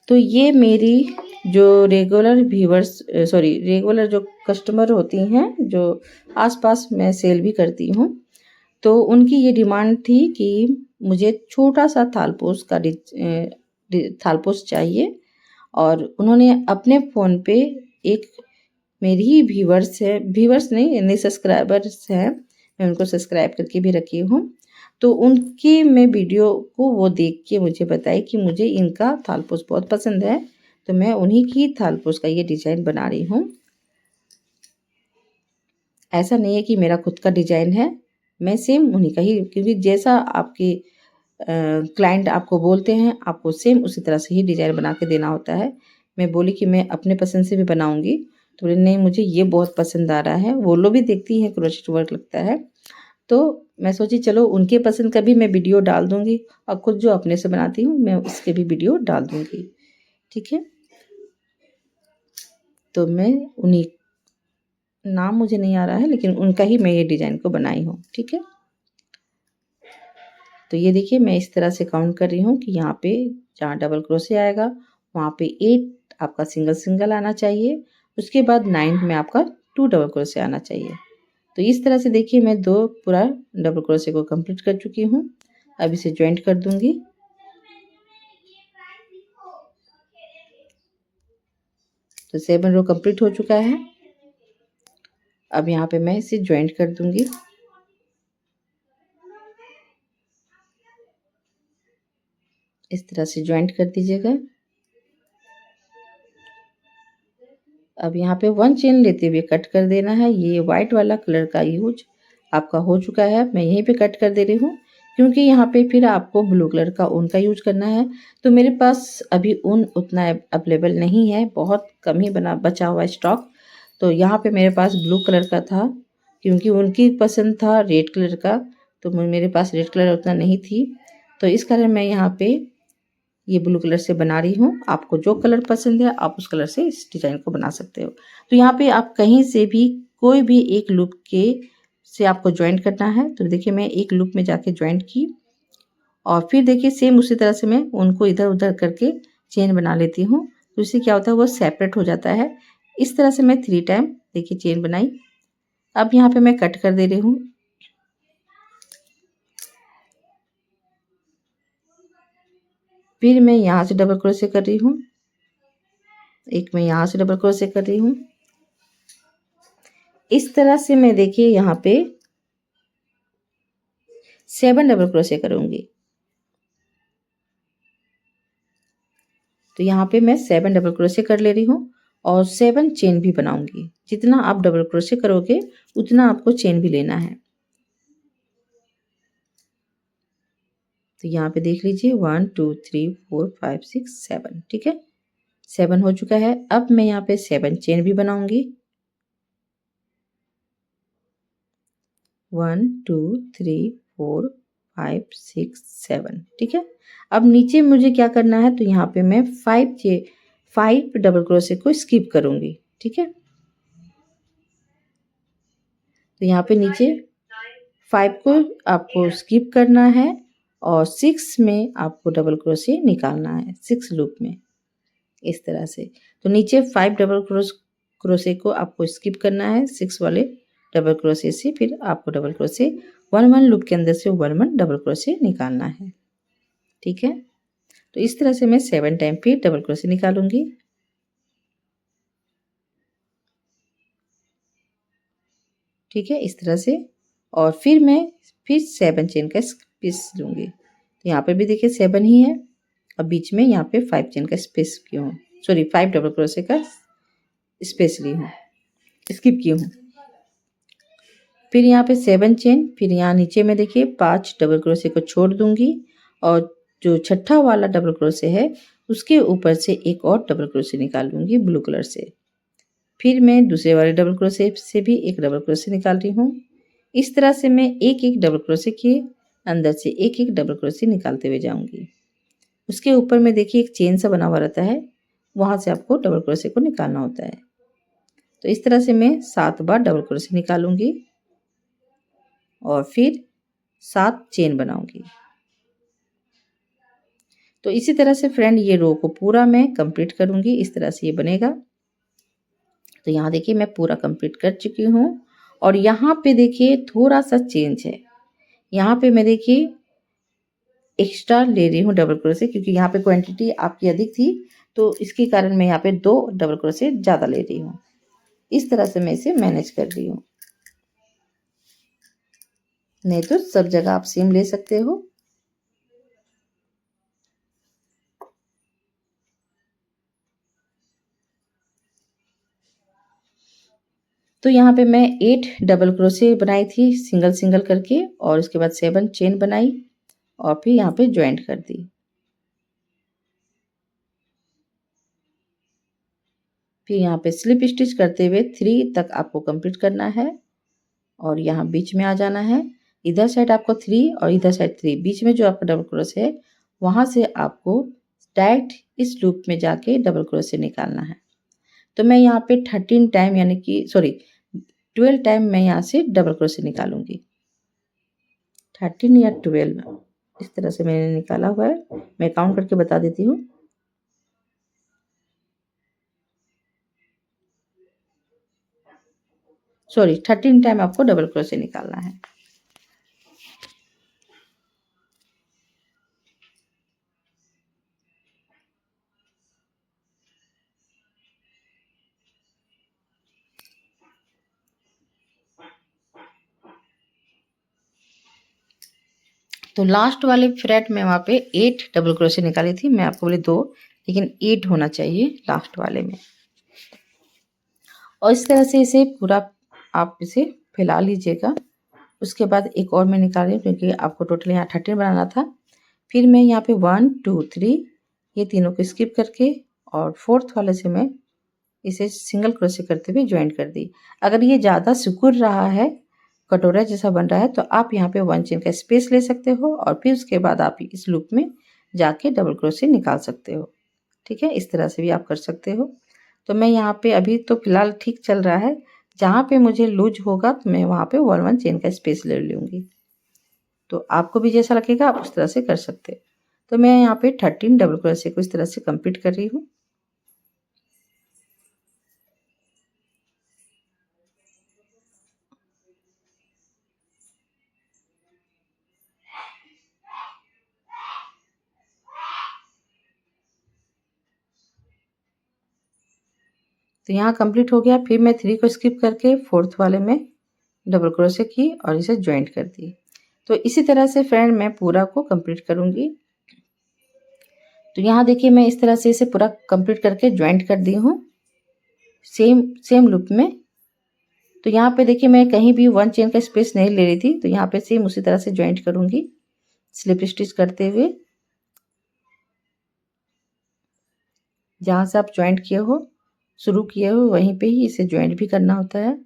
तो ये मेरी जो रेगुलर व्यूवर्स, रेगुलर जो कस्टमर होती हैं, जो आसपास मैं सेल भी करती हूँ, तो उनकी ये डिमांड थी कि मुझे छोटा सा थालपोस का थालपोस चाहिए। और उन्होंने अपने फ़ोन पे एक, मेरी ही व्यूवर्स है, व्यूवर्स नहीं यानी सब्सक्राइबर्स हैं, मैं उनको सब्सक्राइब करके भी रखी हूँ। तो उनकी मैं वीडियो को वो देख के मुझे बताई कि मुझे इनका थालपोस बहुत पसंद है, तो मैं उन्हीं की थालपोस का ये डिज़ाइन बना रही हूँ। ऐसा नहीं है कि मेरा खुद का डिज़ाइन है, मैं सेम उन्हीं का ही, क्योंकि जैसा आपके क्लाइंट आपको बोलते हैं आपको सेम उसी तरह से ही डिज़ाइन बना के देना होता है। मैं बोली कि मैं अपने पसंद से भी बनाऊँगी, तो बोले नहीं मुझे ये बहुत पसंद आ रहा है। वो लोग भी देखती हैं क्रोशेट वर्क लगता है, तो मैं सोची चलो उनके पसंद का भी मैं वीडियो डाल दूँगी और खुद जो अपने से बनाती हूँ मैं उसके भी वीडियो डाल दूँगी। ठीक है, तो मैं उन्हीं, नाम मुझे नहीं आ रहा है लेकिन उनका ही मैं ये डिज़ाइन को बनाई हूँ। ठीक है, तो ये देखिए मैं इस तरह से काउंट कर रही हूँ कि यहाँ पे जहाँ डबल क्रोशे आएगा वहाँ पे 8 आपका सिंगल सिंगल आना चाहिए, उसके बाद 9 में आपका 2 डबल क्रोशे आना चाहिए। तो इस तरह से देखिए मैं 2 पूरा डबल क्रोशे को कंप्लीट कर चुकी हूँ। अब इसे जॉइंट कर दूंगी। तो 7 रो कंप्लीट हो चुका है। अब यहाँ पे मैं इसे जॉइंट कर दूंगी। इस तरह से जॉइंट कर दीजिएगा। अब यहाँ पे 1 चेन लेते हुए कट कर देना है। ये वाइट वाला कलर का यूज आपका हो चुका है, मैं यहीं पे कट कर दे रही हूँ क्योंकि यहाँ पे फिर आपको ब्लू कलर का ऊन का यूज करना है। तो मेरे पास अभी ऊन उतना अवेलेबल नहीं है, बहुत कम ही बचा हुआ स्टॉक। तो यहाँ पे मेरे पास ब्लू कलर का था क्योंकि उनकी पसंद था रेड कलर का, तो मेरे पास रेड कलर उतना नहीं थी, तो इस कारण मैं यहाँ पे ये ब्लू कलर से बना रही हूँ। आपको जो कलर पसंद है आप उस कलर से इस डिज़ाइन को बना सकते हो। तो यहाँ पे आप कहीं से भी कोई भी एक लूप के से आपको ज्वाइंट करना है। तो देखिए मैं एक लूप में जाके ज्वाइंट की और फिर देखिए सेम उसी तरह से मैं उनको इधर उधर करके चेन बना लेती हूँ। तो इससे क्या होता है वो सेपरेट हो जाता है। इस तरह से मैं 3 टाइम देखिए चेन बनाई। अब यहाँ पे मैं कट कर दे रही हूँ। फिर मैं यहाँ से डबल क्रोशे कर रही हूँ, एक मैं यहाँ से डबल क्रोशे कर रही हूँ। इस तरह से मैं देखिए यहाँ पे 7 डबल क्रोशे करूँगी। तो यहाँ पे मैं 7 डबल क्रोशे कर ले रही हूँ और 7 चेन भी बनाऊंगी। जितना आप डबल क्रोशे करोगे उतना आपको चेन भी लेना है। तो यहाँ पे देख लीजिए 1 2 3 4 5 6 7, ठीक है, 7 हो चुका है। अब मैं यहाँ पे 7 चेन भी बनाऊंगी। 1 2 3 4 5 6 7, ठीक है। अब नीचे मुझे क्या करना है, तो यहाँ पे मैं 5 डबल क्रोशे को स्किप करूंगी, ठीक है। तो यहाँ पे नीचे 5 को आपको स्किप करना है और 6 में आपको डबल क्रोशे निकालना है, 6 लूप में, इस तरह से। तो नीचे 5 डबल क्रोशे को आपको स्किप करना है 6 वाले डबल क्रोशे से, फिर आपको डबल क्रोशे 1 लूप के अंदर से 1 डबल क्रोशे निकालना है, ठीक है। तो इस तरह से मैं 7 टाइम फिर डबल क्रोशे निकालूंगी। ठीक है, इस तरह से। और फिर मैं 7 चेन का स्पेस लूंगी। तो यहाँ पे भी देखिए 7 ही है और बीच में यहाँ पे 5 चेन का स्पेस की हूँ, सॉरी 5 डबल क्रोशे का स्पेस ली हूँ, स्किप की हूँ। फिर यहाँ पे 7 चेन, फिर यहाँ नीचे में देखिए 5 डबल क्रोशे को छोड़ दूंगी और जो छठा वाला डबल क्रोशे है उसके ऊपर से एक और डबल क्रोशे निकाल लूंगी ब्लू कलर से। फिर मैं दूसरे वाले डबल क्रोशे से भी एक डबल क्रोशे निकाल रही हूँ। इस तरह से मैं एक एक डबल क्रोशे के अंदर से एक एक डबल क्रोशे निकालते हुए जाऊंगी। उसके ऊपर में देखिए एक चेन सा बना हुआ रहता है, वहां से आपको डबल क्रोशे को निकालना होता है। तो इस तरह से मैं 7 बार डबल क्रोशे निकालूंगी और फिर 7 चेन बनाऊंगी। तो इसी तरह से फ्रेंड ये रो को पूरा मैं कंप्लीट करूंगी, इस तरह से ये बनेगा। तो यहाँ देखिए मैं पूरा कंप्लीट कर चुकी हूँ और यहाँ पे देखिए थोड़ा सा चेंज है। यहाँ पे मैं देखिए एक्स्ट्रा ले रही हूँ डबल क्रोशे, क्योंकि यहाँ पे क्वांटिटी आपकी अधिक थी तो इसके कारण मैं यहाँ पे 2 डबल क्रोशे ज़्यादा ले रही हूँ। इस तरह से मैं इसे मैनेज कर रही हूँ, नहीं तो सब जगह आप सेम ले सकते हो। तो यहाँ पे मैं 8 डबल क्रोशे बनाई थी सिंगल सिंगल करके और उसके बाद 7 चेन बनाई और फिर यहाँ पे ज्वाइंट कर दी। फिर यहाँ पे स्लिप स्टिच करते हुए 3 तक आपको कंप्लीट करना है और यहाँ बीच में आ जाना है। इधर साइड आपको 3 और इधर साइड 3, बीच में जो आपका डबल क्रोशे है वहाँ से आपको डायरेक्ट इस लूप में जाके डबल क्रोशे निकालना है। तो मैं यहाँ पे 13 टाइम यानी कि सॉरी 12 टाइम मैं यहाँ से डबल क्रोशे निकालूंगी, 13 या 12 इस तरह से मैंने निकाला हुआ है। मैं काउंट करके बता देती हूँ। सॉरी 13 टाइम आपको डबल क्रोशे निकालना है। तो लास्ट वाले फ्रेट में वहाँ पे 8 डबल क्रोशे निकाली थी, मैं आपको बोली 2, लेकिन 8 होना चाहिए लास्ट वाले में। और इस तरह से इसे पूरा आप इसे फैला लीजिएगा। उसके बाद एक और मैं निकाल रही हूँ क्योंकि आपको टोटल यहाँ 13 बनाना था। फिर मैं यहाँ पे 1 2 3 ये तीनों को स्किप करके और 4th वाले से मैं इसे सिंगल क्रोशे करते हुए ज्वाइंट कर दी। अगर ये ज़्यादा सिकुड़ रहा है, कटोरा जैसा बन रहा है, तो आप यहाँ पे 1 चेन का स्पेस ले सकते हो और फिर उसके बाद आप इस लूप में जाके डबल क्रोशे निकाल सकते हो। ठीक है, इस तरह से भी आप कर सकते हो। तो मैं यहाँ पे अभी तो फिलहाल ठीक चल रहा है, जहाँ पे मुझे लूज होगा तो मैं वहाँ पे 1 चेन का स्पेस ले लूँगी। तो आपको भी जैसा लगेगा आप उस तरह से कर सकते हैं। तो मैं यहाँ पे 13 डबल क्रोशे को इस तरह से कंप्लीट कर रही हूँ। तो यहाँ कंप्लीट हो गया। फिर मैं 3 को स्किप करके 4th वाले में डबल क्रोशे की और इसे ज्वाइंट कर दी। तो इसी तरह से फ्रेंड मैं पूरा को कंप्लीट करूँगी। तो यहाँ देखिए मैं इस तरह से इसे पूरा कंप्लीट करके ज्वाइंट कर दी हूँ सेम लूप में। तो यहाँ पे देखिए मैं कहीं भी 1 चेन का स्पेस नहीं ले रही थी, तो यहाँ पे सेम उसी तरह से ज्वाइंट करूँगी स्लिप स्टिच करते हुए। जहाँ से आप ज्वाइंट किए हो, शुरू किए हो, वहीं पे ही इसे ज्वाइंट भी करना होता है।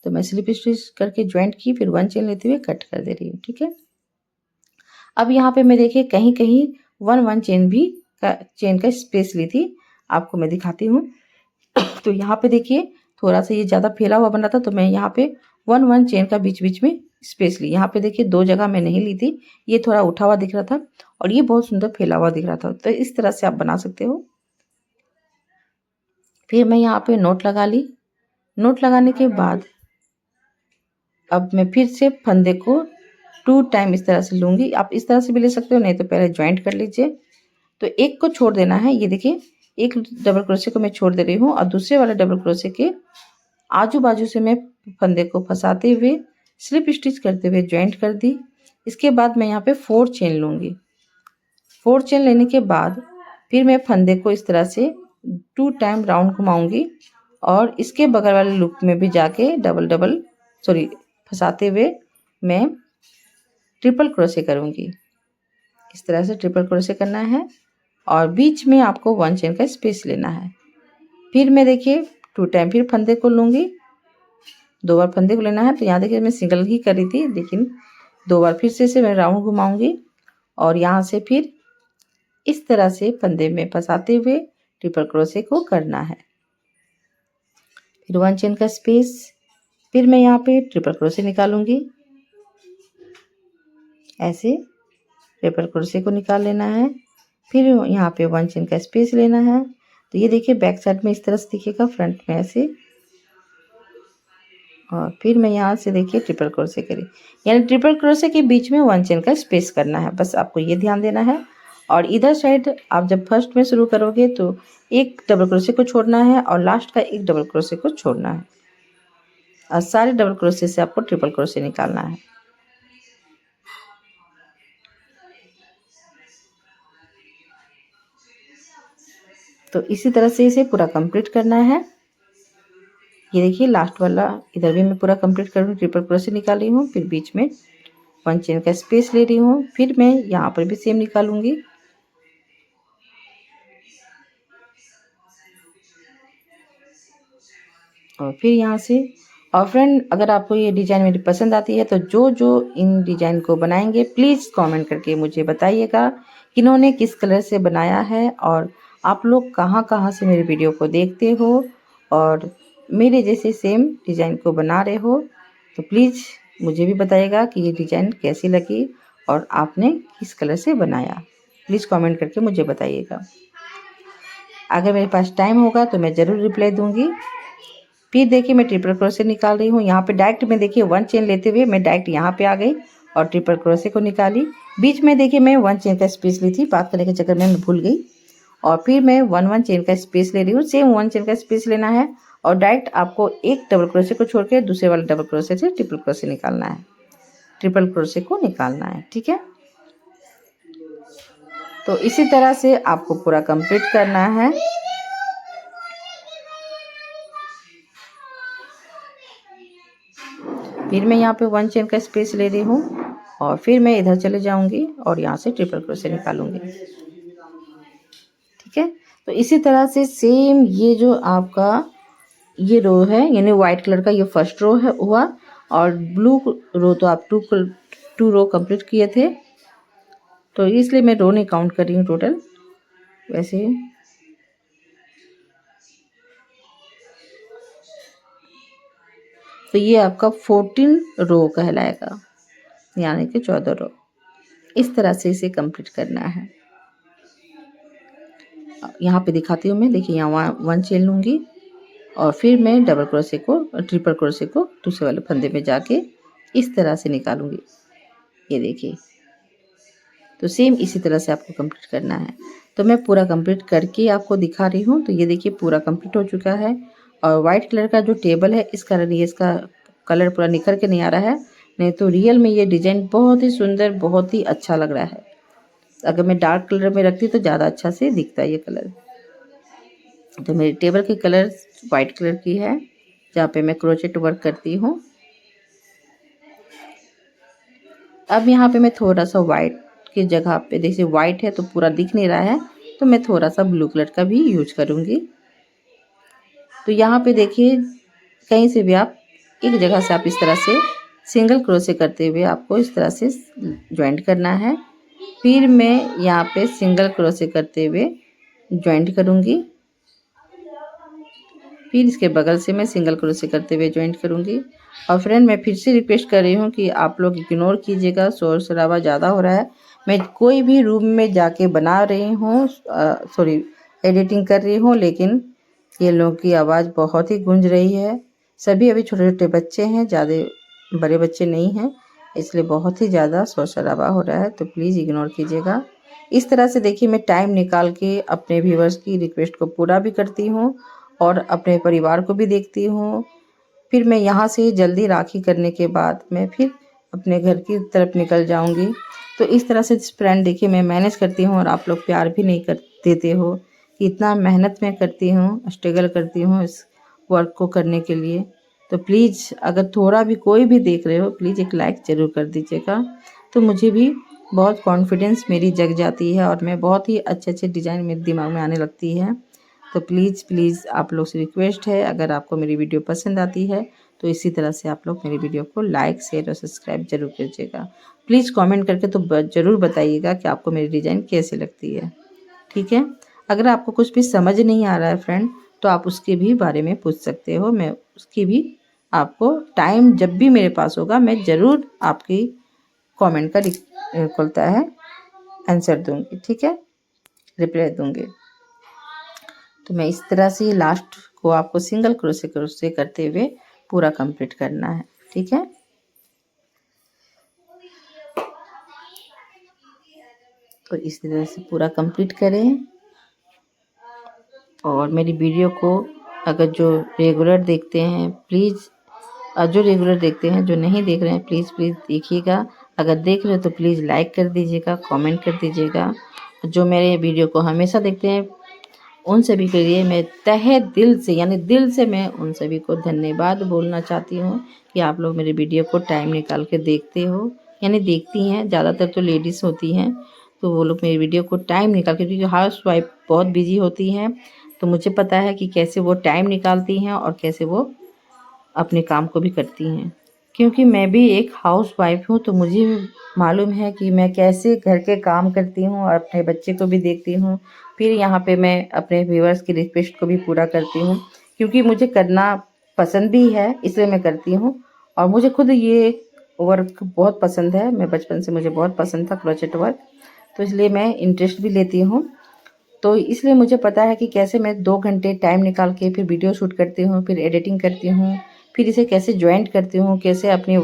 तो मैं स्लिप स्टिच करके ज्वाइंट की, फिर 1 चेन लेते हुए कट कर दे रही हूँ। ठीक है। अब यहाँ पे मैं देखिए कहीं कहीं 1 चेन का स्पेस ली थी, आपको मैं दिखाती हूँ। तो यहाँ पे देखिए थोड़ा सा ये ज़्यादा फैला हुआ बन रहा था, तो मैं यहाँ पे 1 चेन का बीच बीच में स्पेस ली। यहाँ पे देखिए 2 जगह मैं नहीं ली थी, ये थोड़ा उठा हुआ दिख रहा था और ये बहुत सुंदर फैला हुआ दिख रहा था। तो इस तरह से आप बना सकते हो। फिर मैं यहाँ पे नोट लगा ली। नोट लगाने के बाद अब मैं फिर से फंदे को 2 टाइम इस तरह से लूँगी। आप इस तरह से भी ले सकते हो, नहीं तो पहले ज्वाइंट कर लीजिए। तो एक को छोड़ देना है। ये देखिए एक डबल क्रोशे को मैं छोड़ दे रही हूँ और दूसरे वाले डबल क्रोशे के आजू बाजू से मैं फंदे को फंसाते हुए स्लिप स्टिच करते हुए ज्वाइंट कर दी। इसके बाद मैं यहाँ पे 4 चेन लूँगी। 4 चेन लेने के बाद फिर मैं फंदे को इस तरह से 2 टाइम राउंड घुमाऊंगी और इसके बगल वाले लूप में भी जाके फंसाते हुए मैं ट्रिपल क्रोशे करूँगी। इस तरह से ट्रिपल क्रोशे करना है और बीच में आपको 1 चेन का स्पेस लेना है। फिर मैं देखिए 2 टाइम फिर फंदे को लूँगी, 2 बार फंदे को लेना है। तो यहाँ देखिए मैं सिंगल ही करी थी, लेकिन 2 बार फिर से मैं राउंड घुमाऊंगी और यहाँ से फिर इस तरह से फंदे में फंसाते हुए ट्रिपल क्रोशे को करना है। फिर 1 चेन का स्पेस, फिर मैं यहाँ पे ट्रिपल क्रोशे निकालूंगी। ऐसे ट्रिपल क्रोशे को निकाल लेना है। फिर यहाँ पे 1 चेन का स्पेस लेना है। तो ये देखिए बैक साइड में इस तरह से दिखेगा, फ्रंट में ऐसे। और फिर मैं यहाँ से देखिए ट्रिपल क्रोशे करी, यानी ट्रिपल क्रोशे के बीच में 1 चेन का स्पेस करना है, बस आपको ये ध्यान देना है। और इधर साइड आप जब फर्स्ट में शुरू करोगे तो एक डबल क्रोशे को छोड़ना है और लास्ट का एक डबल क्रोशे को छोड़ना है और सारे डबल क्रोशे से आपको ट्रिपल क्रोशे निकालना है। तो इसी तरह से इसे पूरा कंप्लीट करना है। ये देखिए लास्ट वाला इधर भी मैं पूरा कंप्लीट कर रही हूँ, ट्रिपल क्रोशे निकाल रही हूँ, फिर बीच में 1 चेन का स्पेस ले रही हूँ, फिर मैं यहाँ पर भी सेम निकालूंगी। और फिर यहाँ से, और फ्रेंड अगर आपको ये डिज़ाइन मेरी पसंद आती है तो जो जो इन डिज़ाइन को बनाएंगे प्लीज़ कमेंट करके मुझे बताइएगा कि इन्होंने किस कलर से बनाया है और आप लोग कहाँ कहाँ से मेरे वीडियो को देखते हो और मेरे जैसे सेम डिज़ाइन को बना रहे हो। तो प्लीज़ मुझे भी बताइएगा कि ये डिज़ाइन कैसी लगी और आपने किस कलर से बनाया। प्लीज़ कमेंट करके मुझे बताइएगा। अगर मेरे पास टाइम होगा तो मैं ज़रूर रिप्लाई दूँगी। फिर देखिए मैं ट्रिपल क्रोशे निकाल रही हूँ। यहाँ पे डायरेक्ट में देखिए 1 चेन लेते हुए मैं डायरेक्ट यहाँ पे आ गई और ट्रिपल क्रोशे को निकाली। बीच में देखिए मैं 1 चेन का स्पेस ली थी, बात करने के चक्कर में मैं भूल गई। और फिर मैं 1 चेन का स्पेस ले रही हूँ, सेम 1 चेन का स्पेस लेना है और डायरेक्ट आपको एक डबल क्रोशे को छोड़ के दूसरे वाले डबल क्रोशे से ट्रिपल क्रोशे निकालना है, ट्रिपल क्रोशे को निकालना है। ठीक है। तो इसी तरह से आपको पूरा कंप्लीट करना है। फिर मैं यहाँ पे 1 चेन का स्पेस ले रही हूँ और फिर मैं इधर चले जाऊंगी और यहाँ से ट्रिपल क्रोशे निकालूंगी। ठीक है। तो इसी तरह से सेम ये जो आपका ये रो है, यानी व्हाइट कलर का ये फर्स्ट रो है हुआ और ब्लू रो तो आप 2 रो कंप्लीट किए थे, तो इसलिए मैं रो नहीं काउंट कर रही हूँ टोटल। वैसे तो ये आपका 14 रो कहलाएगा, यानी कि 14 रो। इस तरह से इसे कंप्लीट करना है। यहाँ पे दिखाती हूँ मैं, देखिए यहाँ 1 चेन लूँगी और फिर मैं डबल क्रोशे को ट्रिपल क्रोशे को दूसरे वाले फंदे में जाके इस तरह से निकालूंगी। ये देखिए, तो सेम इसी तरह से आपको कंप्लीट करना है। तो मैं पूरा कंप्लीट करके आपको दिखा रही हूँ। तो ये देखिए पूरा कंप्लीट हो चुका है और वाइट कलर का जो टेबल है इस कारण ये इसका कलर पूरा निखर के नहीं आ रहा है, नहीं तो रियल में ये डिज़ाइन बहुत ही सुंदर, बहुत ही अच्छा लग रहा है। अगर मैं डार्क कलर में रखती तो ज़्यादा अच्छा से दिखता है ये कलर। तो मेरी टेबल की कलर वाइट कलर की है, जहाँ पे मैं क्रोचेट वर्क करती हूँ। अब यहाँ पे मैं थोड़ा सा वाइट की जगह पे, देखिए वाइट है तो पूरा दिख नहीं रहा है, तो मैं थोड़ा सा ब्लू कलर का भी यूज करूँगी। तो यहाँ पे देखिए कहीं से भी आप एक जगह से आप इस तरह से सिंगल क्रोशे करते हुए आपको इस तरह से ज्वाइंट करना है। फिर मैं यहाँ पे सिंगल क्रोशे करते हुए ज्वाइंट करूँगी। फिर इसके बगल से मैं सिंगल क्रोशे करते हुए ज्वाइंट करूँगी। और फ्रेंड मैं फिर से रिक्वेस्ट कर रही हूँ कि आप लोग इग्नोर कीजिएगा, शोर शराबा ज़्यादा हो रहा है। मैं कोई भी रूम में जाके बना रही हूँ, सॉरी एडिटिंग कर रही हूँ, लेकिन ये लोगों की आवाज़ बहुत ही गूंज रही है। सभी अभी छोटे छोटे बच्चे हैं, ज़्यादा बड़े बच्चे नहीं हैं, इसलिए बहुत ही ज़्यादा शोर शराबा हो रहा है, तो प्लीज़ इग्नोर कीजिएगा। इस तरह से देखिए मैं टाइम निकाल के अपने व्यूवर्स की रिक्वेस्ट को पूरा भी करती हूँ और अपने परिवार को भी देखती हूँ। फिर मैं यहाँ से जल्दी राखी करने के बाद मैं फिर अपने घर की तरफ निकल जाऊँगी। तो इस तरह से फ्रेंड देखिए मैं मैनेज करती हूँ और आप लोग प्यार भी नहीं कर देते हो कि इतना मेहनत मैं करती हूँ, स्ट्रगल करती हूँ इस वर्क को करने के लिए। तो प्लीज़ अगर थोड़ा भी कोई भी देख रहे हो, प्लीज़ एक लाइक ज़रूर कर दीजिएगा, तो मुझे भी बहुत कॉन्फिडेंस मेरी जग जाती है और मैं बहुत ही अच्छे अच्छे डिज़ाइन मेरे दिमाग में आने लगती है। तो प्लीज़ आप लोग से रिक्वेस्ट है, अगर आपको मेरी वीडियो पसंद आती है तो इसी तरह से आप लोग मेरी वीडियो को लाइक शेयर और सब्सक्राइब ज़रूर कीजिएगा। प्लीज़ कमेंट करके तो ज़रूर बताइएगा कि आपको मेरी डिज़ाइन कैसी लगती है, ठीक है। अगर आपको कुछ भी समझ नहीं आ रहा है फ्रेंड, तो आप उसके भी बारे में पूछ सकते हो, मैं उसकी भी आपको टाइम जब भी मेरे पास होगा मैं ज़रूर आपकी कमेंट का खुलता है आंसर दूंगी, ठीक है, रिप्लाई दूंगी। तो मैं इस तरह से लास्ट को आपको सिंगल क्रोशे करते हुए पूरा कंप्लीट करना है, ठीक है। तो इस तरह से पूरा कंप्लीट करें और मेरी वीडियो को अगर जो रेगुलर देखते हैं प्लीज़, जो रेगुलर देखते हैं, जो नहीं देख रहे हैं प्लीज़ देखिएगा। अगर देख रहे हो तो प्लीज़ लाइक कर दीजिएगा, कमेंट कर दीजिएगा। जो मेरे वीडियो को हमेशा देखते हैं उन सभी के लिए मैं तहे दिल से, यानी दिल से मैं उन सभी को धन्यवाद बोलना चाहती हूँ कि आप लोग मेरे वीडियो को टाइम निकाल के देखते हो, यानी देखती हैं। ज़्यादातर तो लेडीज़ होती हैं, तो वो लोग मेरी वीडियो को टाइम निकाल के, क्योंकि हाउस वाइफ बहुत बिजी होती हैं, तो मुझे पता है कि कैसे वो टाइम निकालती हैं और कैसे वो अपने काम को भी करती हैं। क्योंकि मैं भी एक हाउस वाइफ हूँ, तो मुझे मालूम है कि मैं कैसे घर के काम करती हूँ और अपने बच्चे को भी देखती हूँ। फिर यहाँ पे मैं अपने व्यूअर्स की रिक्वेस्ट को भी पूरा करती हूँ, क्योंकि मुझे करना पसंद भी है, इसलिए मैं करती हूँ। और मुझे खुद ये वर्क बहुत पसंद है, मैं बचपन से मुझे बहुत पसंद था क्रोचेट वर्क, तो इसलिए मैं इंटरेस्ट भी लेती हूँ। तो इसलिए मुझे पता है कि कैसे मैं 2 घंटे टाइम निकाल के फिर वीडियो शूट करती हूँ, फिर एडिटिंग करती हूँ, फिर इसे कैसे जॉइंट करती हूँ, कैसे अपनी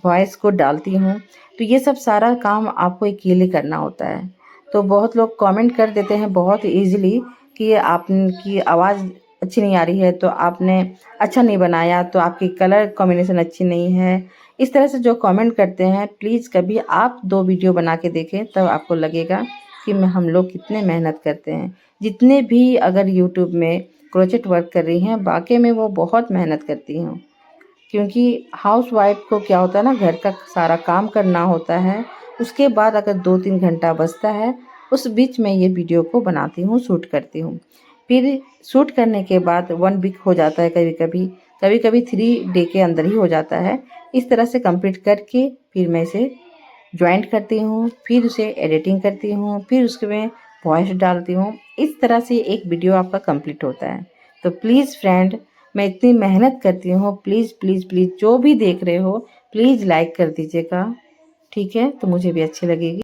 वॉइस को डालती हूँ। तो ये सब सारा काम आपको अकेले करना होता है। तो बहुत लोग कमेंट कर देते हैं बहुत ईज़िली कि आपकी आवाज़ अच्छी नहीं आ रही है, तो आपने अच्छा नहीं बनाया, तो आपकी कलर कॉम्बिनेशन अच्छी नहीं है। इस तरह से जो कमेंट करते हैं, प्लीज़ कभी आप 2 वीडियो बना के देखें, तब आपको लगेगा कि हम लोग कितने मेहनत करते हैं। जितने भी अगर यूट्यूब में क्रोचेट वर्क कर रही हैं, वाक़ई में वो बहुत मेहनत करती हैं। क्योंकि हाउस वाइफ को क्या होता है ना, घर का सारा काम करना होता है, उसके बाद अगर 2-3 घंटा बचता है, उस बीच में ये वीडियो को बनाती हूँ, शूट करती हूँ। फिर शूट करने के बाद 1 वीक हो जाता है, कभी-कभी 3 डे के अंदर ही हो जाता है। इस तरह से कंप्लीट करके फिर मैं इसे जॉइंट करती हूँ, फिर उसे एडिटिंग करती हूँ, फिर उसके में वॉइस डालती हूँ। इस तरह से एक वीडियो आपका कंप्लीट होता है। तो प्लीज़ फ्रेंड, मैं इतनी मेहनत करती हूँ, प्लीज़ जो भी देख रहे हो प्लीज़ लाइक कर दीजिएगा, ठीक है, तो मुझे भी अच्छी लगेगी।